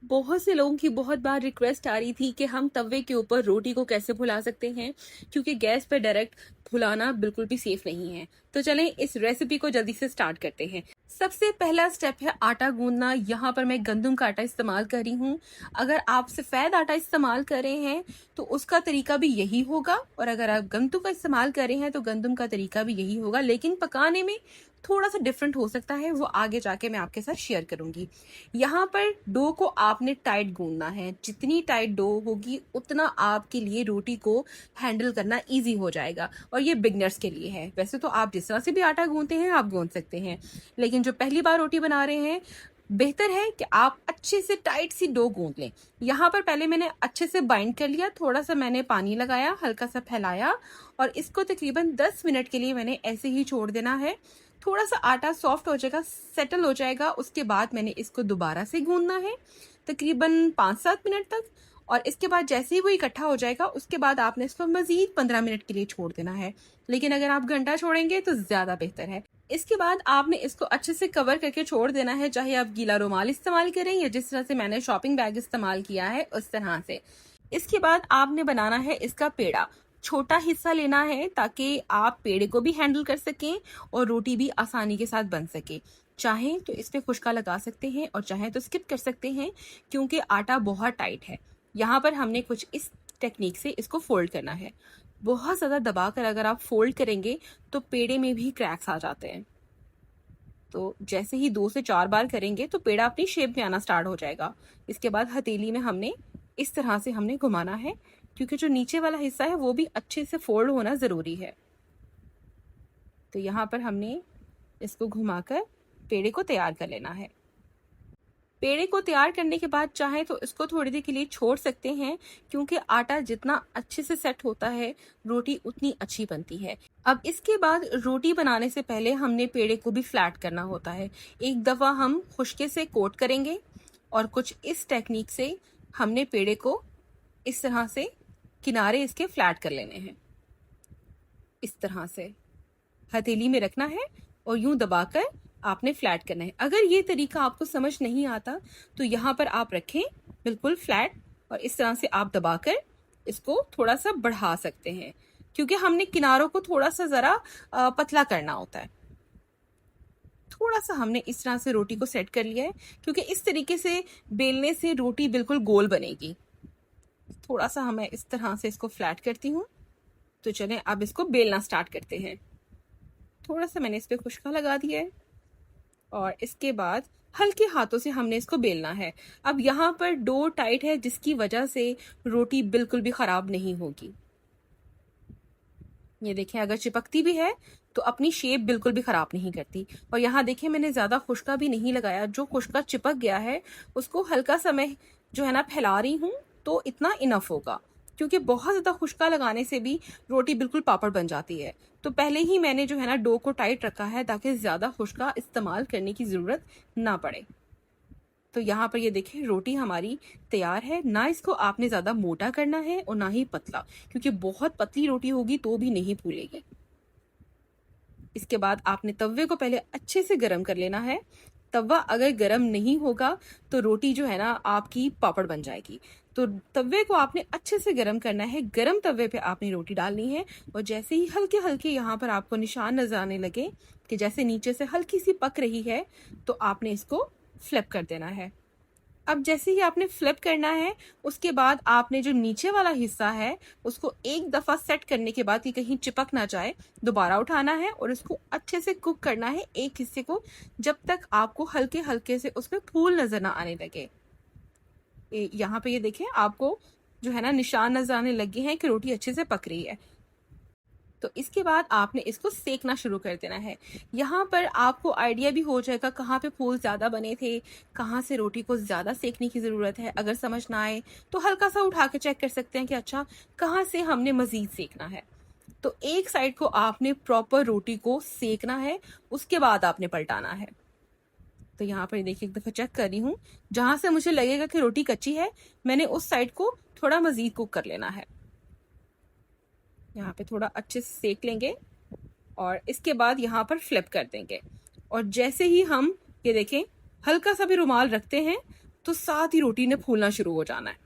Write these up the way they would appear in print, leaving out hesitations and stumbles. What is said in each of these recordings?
बहुत से लोगों की बहुत बार रिक्वेस्ट आ रही थी कि हम तवे के ऊपर रोटी को कैसे फुला सकते हैं, क्योंकि गैस पर डायरेक्ट फुलाना बिल्कुल भी सेफ नहीं है। तो चलें इस रेसिपी को जल्दी से स्टार्ट करते हैं। सबसे पहला स्टेप है आटा गूंदना। यहाँ पर मैं गंदम का आटा इस्तेमाल कर रही हूँ। अगर आप सफ़ेद आटा इस्तेमाल कर रहे हैं तो उसका तरीका भी यही होगा, और अगर आप गंदम का इस्तेमाल कर रहे हैं तो गंदम का तरीका भी यही होगा, लेकिन पकाने में थोड़ा सा डिफरेंट हो सकता है, वो आगे जाके मैं आपके साथ शेयर करूंगी। यहाँ पर डो को आपने टाइट गूंदना है। जितनी टाइट डो होगी उतना आपके लिए रोटी को हैंडल करना इजी हो जाएगा, और ये बिगनर्स के लिए है। वैसे तो आप जिस तरह से भी आटा गूंदते हैं आप गूंद सकते हैं, लेकिन जो पहली बार रोटी बना रहे हैं बेहतर है कि आप अच्छे से टाइट सी डो गूंद लें। यहाँ पर पहले मैंने अच्छे से बाइंड कर लिया, थोड़ा सा मैंने पानी लगाया, हल्का सा फैलाया, और इसको तकरीबन 10 मिनट के लिए मैंने ऐसे ही छोड़ देना है। थोड़ा सा आटा सॉफ्ट हो जाएगा, सेटल हो जाएगा, उसके बाद मैंने इसको दोबारा से गूंदना है तकरीबन 5-7 मिनट तक। और इसके बाद जैसे ही वो इकट्ठा हो जाएगा उसके बाद आपने इसको मजीद 15 मिनट के लिए छोड़ देना है, लेकिन अगर आप घंटा छोड़ेंगे तो ज़्यादा बेहतर है। इसके बाद आपने इसको अच्छे से कवर करके छोड़ देना है, चाहे आप गीला रुमाल इस्तेमाल करें या जिस तरह से मैंने शॉपिंग बैग इस्तेमाल किया है उस तरह से। इसके बाद आपने बनाना है इसका पेड़ा। छोटा हिस्सा लेना है ताकि आप पेड़े को भी हैंडल कर सकें और रोटी भी आसानी के साथ बन सके। चाहें तो इस पे खुशका लगा सकते हैं और चाहें तो स्किप कर सकते हैं, क्योंकि आटा बहुत टाइट है। यहाँ पर हमने कुछ इस टेक्निक से इसको फोल्ड करना है। बहुत ज़्यादा दबाकर अगर आप फोल्ड करेंगे तो पेड़े में भी क्रैक्स आ जाते हैं। तो जैसे ही 2 से 4 बार करेंगे तो पेड़ा अपनी शेप में आना स्टार्ट हो जाएगा। इसके बाद हथेली में हमने इस तरह से हमने घुमाना है, क्योंकि जो नीचे वाला हिस्सा है वो भी अच्छे से फोल्ड होना ज़रूरी है। तो यहाँ पर हमने इसको घुमाकर पेड़े को तैयार कर लेना है। पेड़े को तैयार करने के बाद चाहे तो इसको थोड़ी देर के लिए छोड़ सकते हैं, क्योंकि आटा जितना अच्छे से सेट होता है रोटी उतनी अच्छी बनती है। अब इसके बाद रोटी बनाने से पहले हमने पेड़े को भी फ्लैट करना होता है। एक दफ़ा हम खुश्के से कोट करेंगे और कुछ इस टेक्निक से हमने पेड़े को इस तरह से किनारे इसके फ्लैट कर लेने हैं। इस तरह से हथेली में रखना है और यूं दबाकर आपने फ्लैट करना है। अगर ये तरीका आपको समझ नहीं आता तो यहाँ पर आप रखें बिल्कुल फ्लैट, और इस तरह से आप दबाकर इसको थोड़ा सा बढ़ा सकते हैं, क्योंकि हमने किनारों को थोड़ा सा ज़रा पतला करना होता है। थोड़ा सा हमने इस तरह से रोटी को सेट कर लिया है, क्योंकि इस तरीके से बेलने से रोटी बिल्कुल गोल बनेगी। थोड़ा सा मैं इस तरह से इसको फ्लैट करती हूँ। तो चलें अब इसको बेलना स्टार्ट करते हैं। थोड़ा सा मैंने इस पर खुशका लगा दिया है और इसके बाद हल्के हाथों से हमने इसको बेलना है। अब यहाँ पर डो टाइट है जिसकी वजह से रोटी बिल्कुल भी ख़राब नहीं होगी। ये देखें, अगर चिपकती भी है तो अपनी शेप बिल्कुल भी ख़राब नहीं करती। और यहाँ देखें मैंने ज़्यादा खुशका भी नहीं लगाया, जो खुशका चिपक गया है उसको हल्का सा मैं जो है ना फैला रही हूँ, तो इतना इनफ होगा, क्योंकि बहुत ज़्यादा खुशका लगाने से भी रोटी बिल्कुल पापड़ बन जाती है। तो पहले ही मैंने जो है ना डो को टाइट रखा है ताकि ज़्यादा खुशका इस्तेमाल करने की ज़रूरत ना पड़े। तो यहाँ पर ये देखें रोटी हमारी तैयार है। ना इसको आपने ज़्यादा मोटा करना है और ना ही पतला, क्योंकि बहुत पतली रोटी होगी तो भी नहीं फूलेगी। इसके बाद आपने तवे को पहले अच्छे से गर्म कर लेना है। तवा अगर गर्म नहीं होगा तो रोटी जो है ना आपकी पापड़ बन जाएगी। तो तवे को आपने अच्छे से गर्म करना है। गर्म तवे पे आपने रोटी डालनी है, और जैसे ही हल्के हल्के यहाँ पर आपको निशान नजर आने लगे कि जैसे नीचे से हल्की सी पक रही है, तो आपने इसको फ्लिप कर देना है। अब जैसे ही आपने फ्लिप करना है उसके बाद आपने जो नीचे वाला हिस्सा है उसको एक दफ़ा सेट करने के बाद कि कहीं चिपक ना जाए, दोबारा उठाना है और इसको अच्छे से कुक करना है एक हिस्से को, जब तक आपको हल्के हल्के से उसमें फूल नजर ना आने लगे। यहाँ पे ये देखें आपको जो है ना निशान नजर आने लगे हैं कि रोटी अच्छे से पक रही है। तो इसके बाद आपने इसको सेकना शुरू कर देना है। यहाँ पर आपको आइडिया भी हो जाएगा कहाँ पे फूल ज़्यादा बने थे, कहाँ से रोटी को ज़्यादा सेकने की ज़रूरत है। अगर समझ ना आए तो हल्का सा उठा के चेक कर सकते हैं कि अच्छा कहाँ से हमने मज़ीद सेकना है। तो एक साइड को आपने प्रॉपर रोटी को सेकना है, उसके बाद आपने पलटाना है। तो यहाँ पर देखिए एक दफ़ा चेक कर रही हूँ, जहाँ से मुझे लगेगा कि रोटी कच्ची है मैंने उस साइड को थोड़ा मज़ीद कुक कर लेना है। यहाँ पे थोड़ा अच्छे से सेक लेंगे और इसके बाद यहाँ पर फ्लिप कर देंगे। और जैसे ही हम ये देखें हल्का सा भी रुमाल रखते हैं तो साथ ही रोटी ने फूलना शुरू हो जाना है।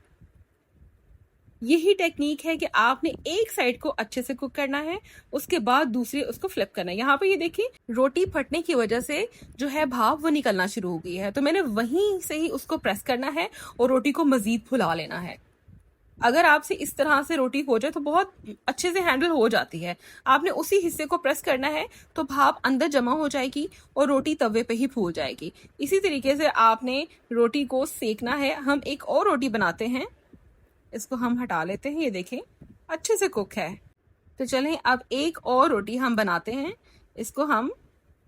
यही टेक्निक है कि आपने एक साइड को अच्छे से कुक करना है, उसके बाद दूसरी उसको फ्लिप करना है। यहाँ पे ये देखिए रोटी फटने की वजह से जो है भाप वो निकलना शुरू हो गई है, तो मैंने वहीं से ही उसको प्रेस करना है और रोटी को मजीद फुला लेना है। अगर आपसे इस तरह से रोटी हो जाए तो बहुत अच्छे से हैंडल हो जाती है। आपने उसी हिस्से को प्रेस करना है तो भाप अंदर जमा हो जाएगी और रोटी तवे पे ही फूल जाएगी। इसी तरीके से आपने रोटी को सेकना है। हम एक और रोटी बनाते हैं, इसको हम हटा लेते हैं। ये देखें अच्छे से कुक है। तो चलें अब एक और रोटी हम बनाते हैं। इसको हम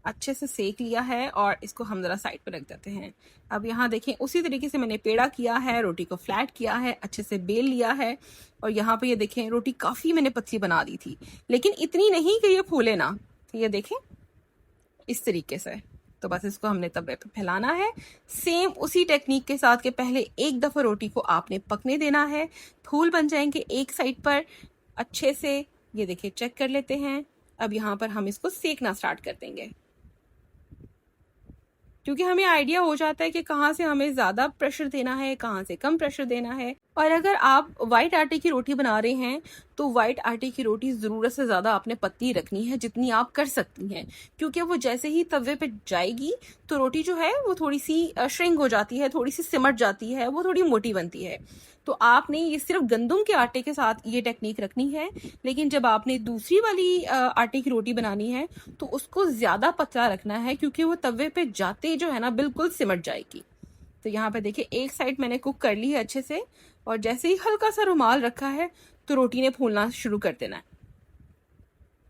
अच्छे से सेक लिया है और इसको हम जरा साइड पर रख देते हैं। अब यहाँ देखें उसी तरीके से मैंने पेड़ा किया है, रोटी को फ्लैट किया है, अच्छे से बेल लिया है। और यहाँ पे ये देखें रोटी काफी मैंने पतली बना दी थी, लेकिन इतनी नहीं कि ये फूले ना। तो ये देखें इस तरीके से। तो बस इसको हमने तवे पे फैलाना है सेम उसी टेक्निक के साथ कि पहले एक दफा रोटी को आपने पकने देना है, फूल बन जाएंगे एक साइड पर अच्छे से। ये देखिए चेक कर लेते हैं। अब यहाँ पर हम इसको सेकना स्टार्ट कर देंगे, क्योंकि हमें आइडिया हो जाता है कि कहाँ से हमें ज्यादा प्रेशर देना है, कहाँ से कम प्रेशर देना है। और अगर आप व्हाइट आटे की रोटी बना रहे हैं तो व्हाइट आटे की रोटी जरूरत से ज्यादा आपने पतली रखनी है जितनी आप कर सकती हैं, क्योंकि वो जैसे ही तवे पे जाएगी तो रोटी जो है वो थोड़ी सी श्रिंक हो जाती है, थोड़ी सी सिमट जाती है, वो थोड़ी मोटी बनती है। तो आपने ये सिर्फ गंदम के आटे के साथ ये टेक्निक रखनी है, लेकिन जब आपने दूसरी वाली आटे की रोटी बनानी है तो उसको ज्यादा पतला रखना है, क्योंकि वो तवे पे जाते जो है ना बिल्कुल सिमट जाएगी। तो यहाँ पे देखिए एक साइड मैंने कुक कर ली है अच्छे से, और जैसे ही हल्का सा रुमाल रखा है तो रोटी ने फूलना शुरू कर देना है।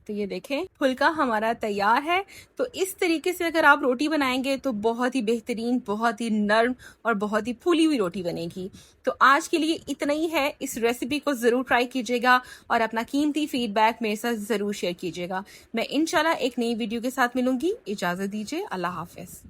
तो ये देखें फुल्का हमारा तैयार है। तो इस तरीके से अगर आप रोटी बनाएंगे तो बहुत ही बेहतरीन, बहुत ही नर्म और बहुत ही फूली हुई रोटी बनेगी। तो आज के लिए इतना ही है। इस रेसिपी को जरूर ट्राई कीजिएगा और अपना कीमती फीडबैक मेरे साथ जरूर शेयर कीजिएगा। मैं इंशाल्लाह एक नई वीडियो के साथ मिलूंगी। इजाजत दीजिए, अल्लाह हाफिज।